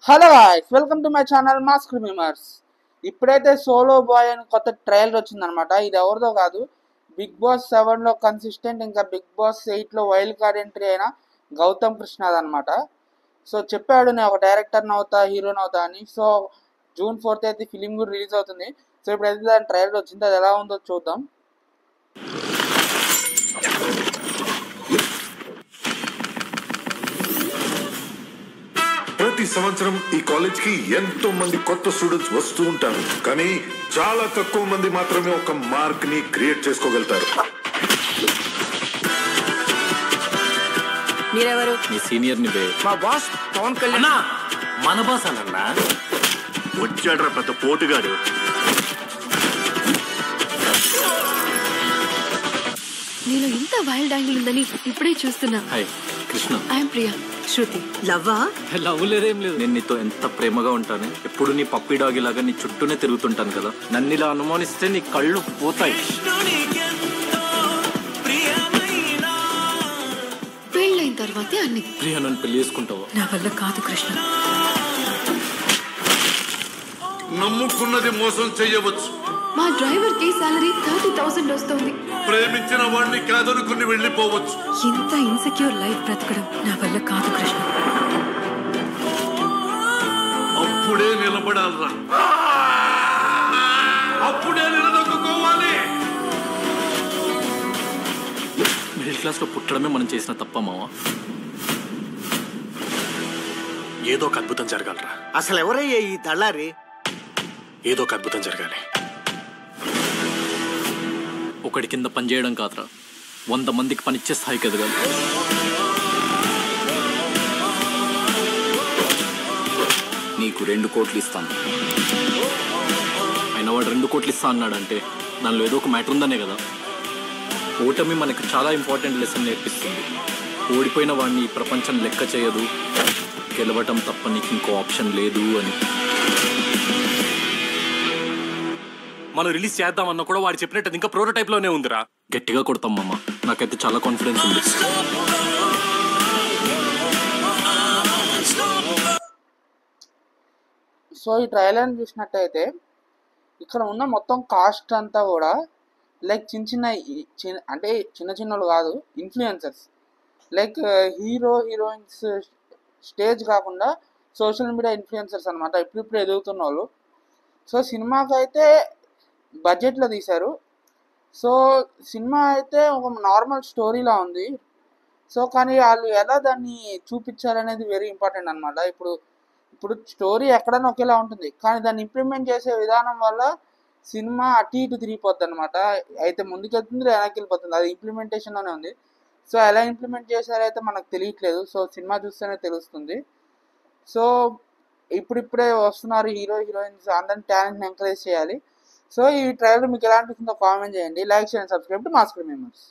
Hello guys, welcome to my channel mass క్రిమిమర్స్. ఇప్పుడైతే solo bye అని కొత్త ట్రైలర్ వచ్చిందనమాట. ఇది ఎవరిదో కాదు, బిగ్ బాస్ 7లో కన్సిస్టెంట్, ఇంకా బిగ్ బాస్ 8లో వైల్డ్ కార్డ్ ఎంట్రీ అయిన గౌతమ్ కృష్ణది అనమాట. సో చెప్పాడు, నేను ఒక డైరెక్టర్ని అవుతా, హీరోని అవుతా అని. సో June 4th అయితే ఫిలిం కూడా రిలీజ్ అవుతుంది. సో ఇప్పుడైతే దాని ట్రైలర్ వచ్చింది, అది ఎలా ఉందో చూద్దాం. ప్రతి సంవత్సరం ఈ కాలేజ్ కి ఎంతో మంది కొత్త స్టూడెంట్స్ వస్తూ ఉంటారు, కానీ చాలా తక్కువ మంది మాత్రమే ఒక మార్క్ ని క్రియేట్ చేసుకోగలుగుతారు. మీరెవరు? మీ సీనియర్ ని మా బాస్ పవన్ కళ్యాణ్. మన బాస్ అన్న వచ్చాడ్రా పెద్ద పోటుగాడు. నేను ఇంత వైల్డ్ యాంగిల్ ఉందని ఇప్పుడే చూస్తున్నా. హాయ్ కృష్ణ. ఐఎమ్ ప్రియా. శృతి. లవ్వా? లవ్ లేదేం లేదు. నేను నీతో ఎంత ప్రేమగా ఉంటాను, ఎప్పుడు నీ పప్పి డాగ్ లాగా నీ చుట్టూనే తిరుగుతుంటాను కదా. నన్ను ఇలా అనుమానిస్తే నీ కళ్ళు పోతాయి. పెళ్ళైన తర్వాతే అన్ని. ప్రియా, నన్ను పెళ్లి చేసుకుంటావా? నా వల్ల కాదు కృష్ణ. నమ్ముకున్నది మోసం చెయ్యవచ్చు. మా డ్రైవర్ కి సాలరీ 30,000 వస్తుంది. ప్రేమించిన వాడిని కాదనుకుని వెళ్ళిపోవచ్చు. ఇంత ఇన్సెక్యూర్ లైఫ్ బ్రతకడం నా వల్ల కాదు కృష్ణ. అప్పుడే నిలబడాలరా, అప్పుడే నిలదొక్కుకోవాలి. మిడిల్ క్లాస్ లో పుట్టడమే మనం చేసిన తప్ప మావా. ఏదో ఒక అద్భుతం జరగాలరా. అసలు ఎవరయ్యా ఈ దళ్ళారి? ఏదో ఒక అద్భుతం జరగాలి. ఒకటి కింద పని చేయడం కాదురా, 100 మందికి పనిచ్చే స్థాయికి ఎదగాలి. నీకు 2 కోట్లు ఇస్తాను. అయినా వాడు 2 కోట్లు ఇస్తా అన్నాడంటే దానిలో ఏదో ఒక మ్యాటర్ ఉందనే కదా. ఓటమి మనకు చాలా ఇంపార్టెంట్ లెసన్ నేర్పిస్తుంది. ఓడిపోయిన వాడిని ఈ ప్రపంచం లెక్క చేయదు, గెలవటం తప్ప నీకు ఇంకో ఆప్షన్ లేదు అని. మనం రిలీజ్ చేద్దామన్నా కూడా వాడు చెప్పినట్టు ఇంకా ప్రోటోటైప్ లోనే ఉందిరా. గట్టిగా కొడతాం మామ, నాకైతే చాలా కాన్ఫిడెన్స్ ఉంది. సో ఈ ట్రైలర్ని చూసినట్టయితే ఇక్కడ ఉన్న మొత్తం కాస్ట్ అంతా కూడా లైక్ అంటే చిన్న చిన్నలు కాదు, ఇన్ఫ్లుయెన్సర్స్. లైక్ హీరోయిన్స్ స్టేజ్ కాకుండా సోషల్ మీడియా ఇన్ఫ్లుయెన్సర్స్ అనమాట, ఇప్పుడు ఎదుగుతున్న వాళ్ళు. సో సినిమాకి అయితే బడ్జెట్లో తీశారు. సో సినిమా అయితే ఒక నార్మల్ స్టోరీలా ఉంది. సో కానీ వాళ్ళు ఎలా దాన్ని చూపించారనేది వెరీ ఇంపార్టెంట్ అనమాట. ఇప్పుడు స్టోరీ ఎక్కడైనా ఒకేలా ఉంటుంది, కానీ దాన్ని ఇంప్లిమెంట్ చేసే విధానం వల్ల సినిమా అటు ఇటు తిరిగిపోద్ది అనమాట. అయితే ముందుకెళ్తుంది, వెనక్కి వెళ్ళిపోతుంది. అది ఇంప్లిమెంటేషన్లోనే ఉంది. సో ఎలా ఇంప్లిమెంట్ చేశారైతే మనకు తెలియట్లేదు. సో సినిమా చూస్తేనే తెలుస్తుంది. సో ఇప్పుడిప్పుడే వస్తున్నారు హీరోయిన్స్, అందరినీ టాలెంట్ని ఎంకరేజ్ చేయాలి. సో ఈ ట్రైలర్ మీకు ఎలా అనిపిస్తుందో కామెంట్ చేయండి. లైక్ చేయండి, సబ్స్క్రైబ్ టు మాస్ క్రిమిమర్స్.